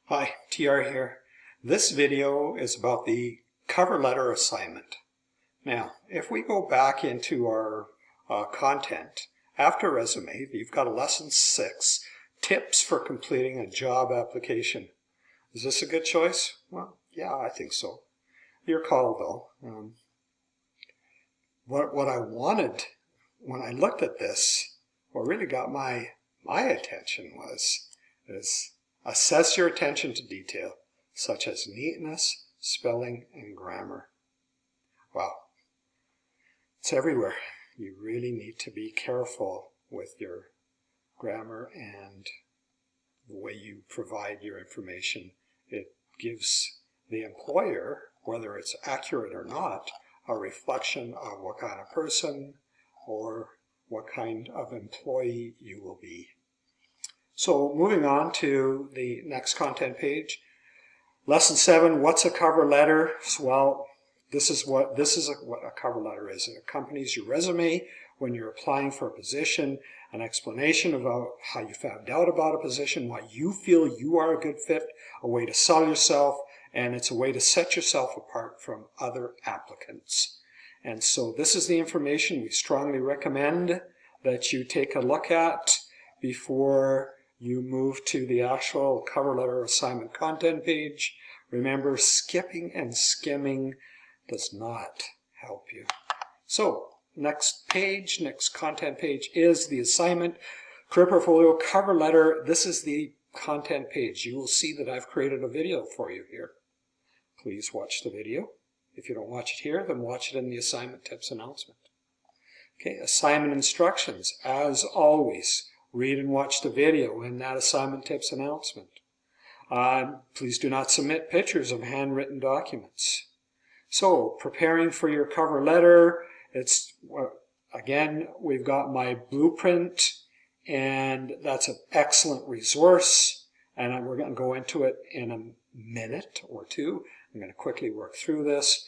Hi, TR here. This video is about the cover letter assignment. Now, if we go back into our content, after resume, you've got a lesson 6, tips for completing a job application. Is this a good choice? Well, yeah, I think so. Your call though. What I wanted when I looked at this, what really got my attention is assess your attention to detail, such as neatness, spelling, and grammar. Wow, it's everywhere. You really need to be careful with your grammar and the way you provide your information. It gives the employer, whether it's accurate or not, a reflection of what kind of person or what kind of employee you will be. So moving on to the next content page. Lesson 7, what's a cover letter? Well, this is what a cover letter is. It accompanies your resume when you're applying for a position, an explanation about how you found out about a position, why you feel you are a good fit, a way to sell yourself, and it's a way to set yourself apart from other applicants. And so this is the information we strongly recommend that you take a look at before you move to the actual cover letter assignment content page. Remember, skipping and skimming does not help you. So, next page, next content page is the assignment career portfolio cover letter. This is the content page. You will see that I've created a video for you here. Please watch the video. If you don't watch it here, then watch it in the assignment tips announcement. Okay, assignment instructions. As always, read and watch the video in that assignment tips announcement. Please do not submit pictures of handwritten documents. So, preparing for your cover letter, again, we've got my blueprint, and that's an excellent resource, and we're going to go into it in a minute or two. I'm going to quickly work through this.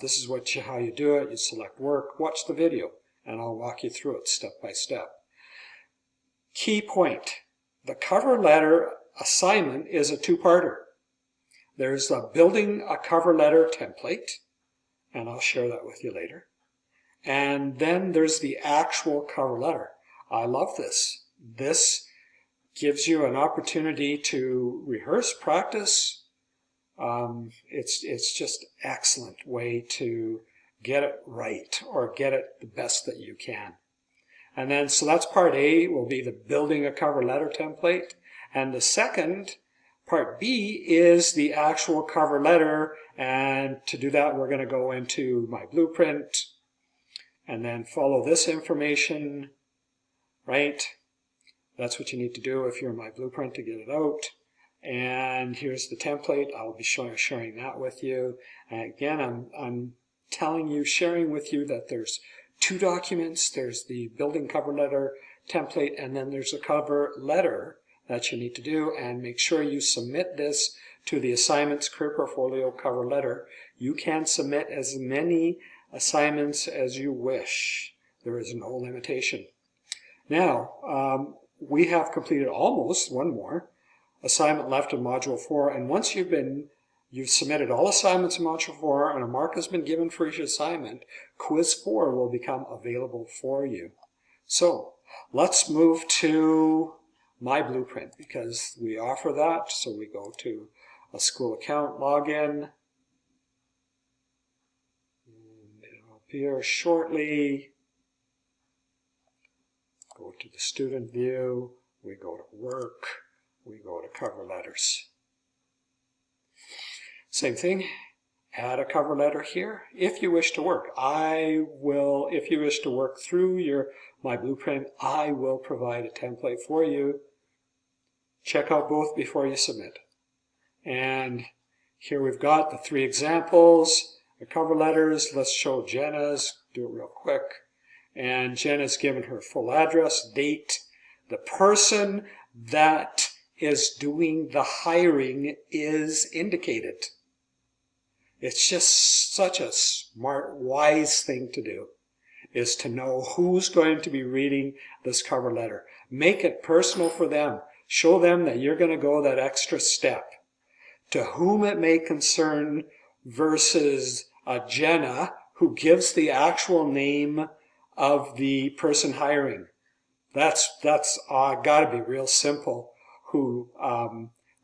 This is how you do it. You select work, watch the video, and I'll walk you through it step by step. Key point, the cover letter assignment is a two-parter. There's the building a cover letter template, and I'll share that with you later. And then there's the actual cover letter. I love this. This gives you an opportunity to rehearse, practice. It's just an excellent way to get it right or get it the best that you can. And then, so that's part A, will be the building a cover letter template. And the second, part B, is the actual cover letter. And to do that, we're going to go into my blueprint and then follow this information, right? That's what you need to do if you're in my blueprint to get it out. And here's the template. I'll be sharing that with you. And again, I'm sharing with you that there's two documents. There's the building cover letter template, and then there's a cover letter that you need to do, and make sure you submit this to the assignments career portfolio cover letter. You can submit as many assignments as you wish. There is no limitation. Now, we have completed almost one more assignment left in Module 4, and once you've submitted all assignments in Module 4 and a mark has been given for each assignment, Quiz 4 will become available for you. So let's move to my blueprint because we offer that. So we go to a school account login. And it'll appear shortly. Go to the student view. We go to work. We go to cover letters. Same thing, add a cover letter here. If you wish to work, if you wish to work through my blueprint, I will provide a template for you. Check out both before you submit. And here we've got the 3 examples, the cover letters. Let's show Jenna's, do it real quick. And Jenna's given her full address, date. The person that is doing the hiring is indicated. It's just such a smart, wise thing to do, is to know who's going to be reading this cover letter. Make it personal for them. Show them that you're going to go that extra step to whom it may concern versus Jenna, who gives the actual name of the person hiring. That's got to be real simple. Who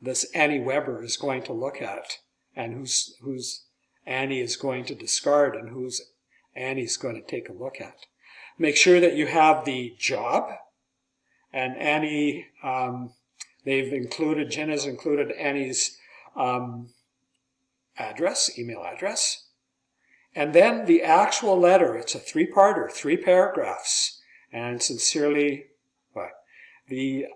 this Annie Weber is going to look at, and who's Annie is going to discard, and who's Annie's going to take a look at. Make sure that you have the job, and Annie, Jenna's included Annie's address, email address, and then the actual letter. It's a three-parter, 3 paragraphs, and sincerely, the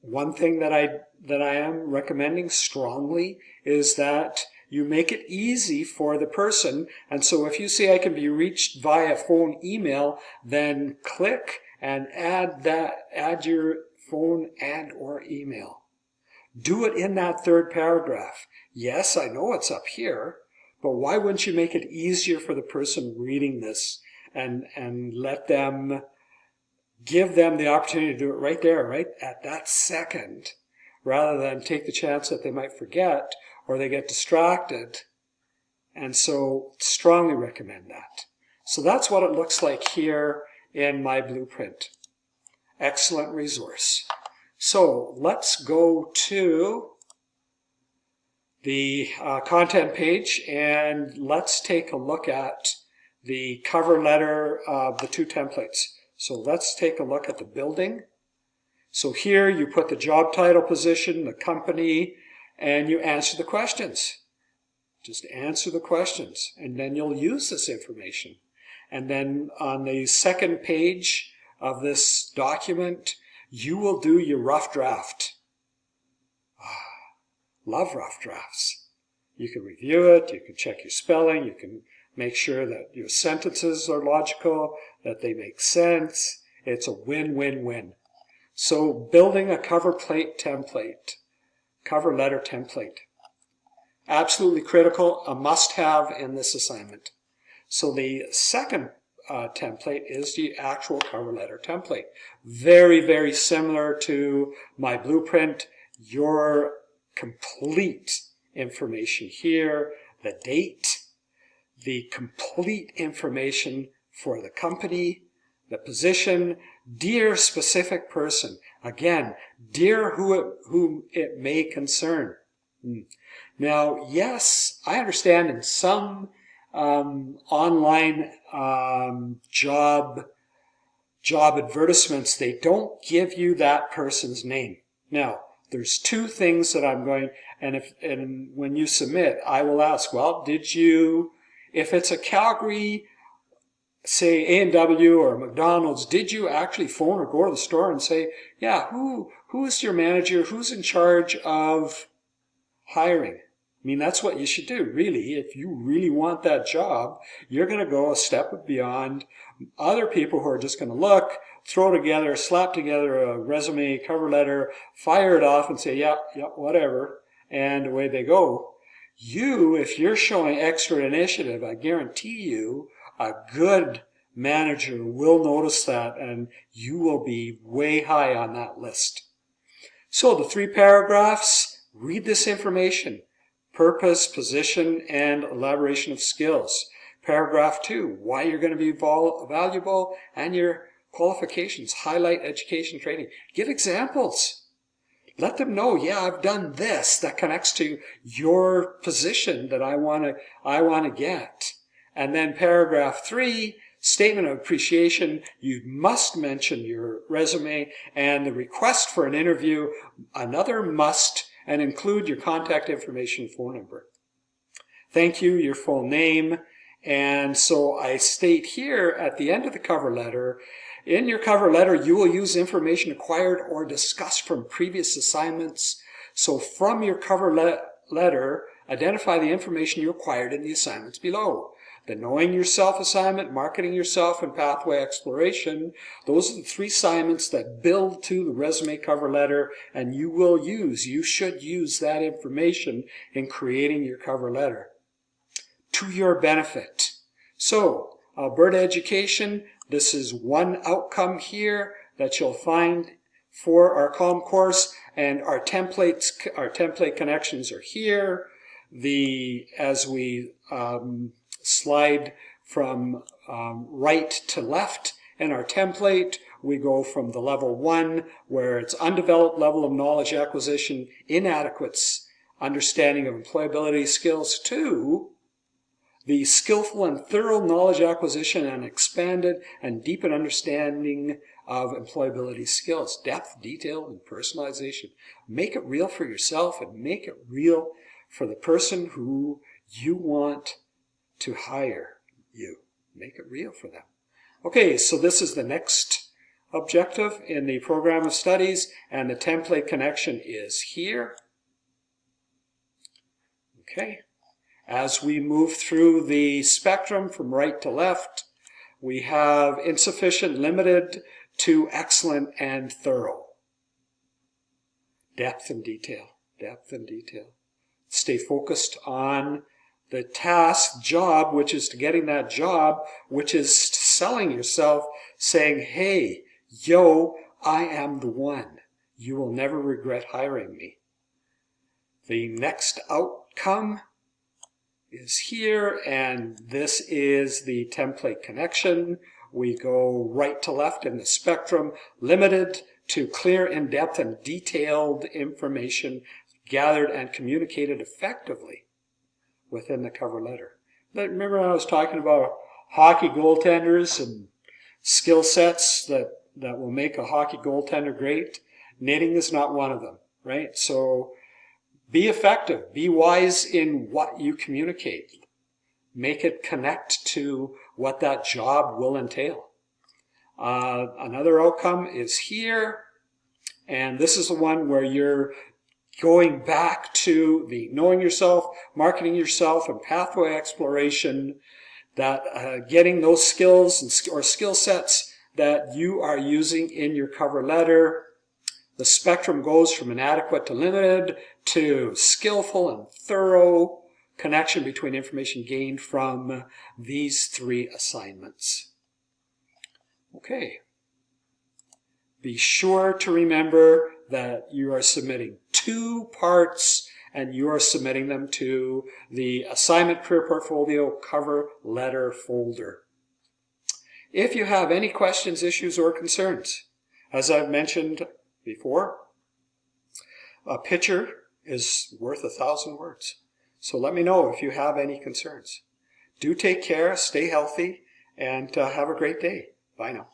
one thing that I am recommending strongly is that you make it easy for the person. And so if you say I can be reached via phone, email, then click and add your phone and or email. Do it in that 3rd paragraph. Yes, I know it's up here, but why wouldn't you make it easier for the person reading this and give them the opportunity to do it right there, right at that second, rather than take the chance that they might forget or they get distracted. And so strongly recommend that. So that's what it looks like here in my blueprint. Excellent resource. So let's go to the content page and let's take a look at the cover letter of the 2 templates. So let's take a look at the building. So here you put the job title, position, the company, and you answer the questions. Just answer the questions, and then you'll use this information. And then on the 2nd page of this document, you will do your rough draft. Love rough drafts. You can review it, you can check your spelling, you can make sure that your sentences are logical, that they make sense. It's a win-win-win. So building a cover letter template. Absolutely critical, a must-have in this assignment. So the 2nd template is the actual cover letter template. Very, very similar to my blueprint. Your complete information here, the date, the complete information for the company, the position, dear specific person. Again, dear whom it may concern. Now, yes, I understand in some online job advertisements, they don't give you that person's name. Now, there's 2 things that I'm going, and when you submit, I will ask, well, did you, if it's a Calgary, say A&W or McDonald's, did you actually phone or go to the store and say, yeah, who is your manager, who's in charge of hiring? I mean, that's what you should do, really. If you really want that job, you're going to go a step beyond other people who are just going to look, slap together a resume, cover letter, fire it off and say, yeah, whatever, and away they go. You, if you're showing extra initiative, I guarantee you, a good manager will notice that and you will be way high on that list. So the 3 paragraphs, read this information. Purpose, position, and elaboration of skills. Paragraph 2, why you're going to be valuable and your qualifications. Highlight education training. Give examples. Let them know, yeah, I've done this that connects to your position that I want to get. And then paragraph 3, statement of appreciation. You must mention your resume and the request for an interview. Another must, and include your contact information, phone number. Thank you, your full name. And so I state here at the end of the cover letter, in your cover letter, you will use information acquired or discussed from previous assignments. So from your cover letter, identify the information you acquired in the assignments below. The knowing yourself assignment, marketing yourself, and pathway exploration. Those are the 3 assignments that build to the resume cover letter, and you should use that information in creating your cover letter to your benefit. So, Alberta Education, this is one outcome here that you'll find for our Calm course, and our template connections are here. As we slide from right to left in our template, we go from the level 1, where it's undeveloped level of knowledge acquisition, inadequate understanding of employability skills, to the skillful and thorough knowledge acquisition and expanded and deepened understanding of employability skills. Depth, detail, and personalization. Make it real for yourself and make it real for the person who you want to hire you. Make it real for them. Okay, so this is the next objective in the program of studies, and the template connection is here. Okay. As we move through the spectrum from right to left, we have insufficient, limited, to excellent and thorough. Depth and detail. Depth and detail. Stay focused on the task, job, which is to getting that job, which is selling yourself, saying, hey, yo, I am the one. You will never regret hiring me. The next outcome is here, and this is the template connection. We go right to left in the spectrum, limited to clear, in-depth, and detailed information gathered and communicated effectively within the cover letter. Remember I was talking about hockey goaltenders and skill sets that will make a hockey goaltender great? Knitting is not one of them, right? So be effective. Be wise in what you communicate. Make it connect to what that job will entail. Another outcome is here, and this is the one where you're going back to the knowing yourself, marketing yourself, and pathway exploration, that getting those skills or skill sets that you are using in your cover letter. The spectrum goes from inadequate to limited to skillful and thorough connection between information gained from these 3 assignments. Okay. Be sure to remember that you are submitting 2 parts, and you are submitting them to the Assignment Career Portfolio cover letter folder. If you have any questions, issues, or concerns, as I've mentioned before, a picture is worth 1,000 words. So let me know if you have any concerns. Do take care, stay healthy, and have a great day. Bye now.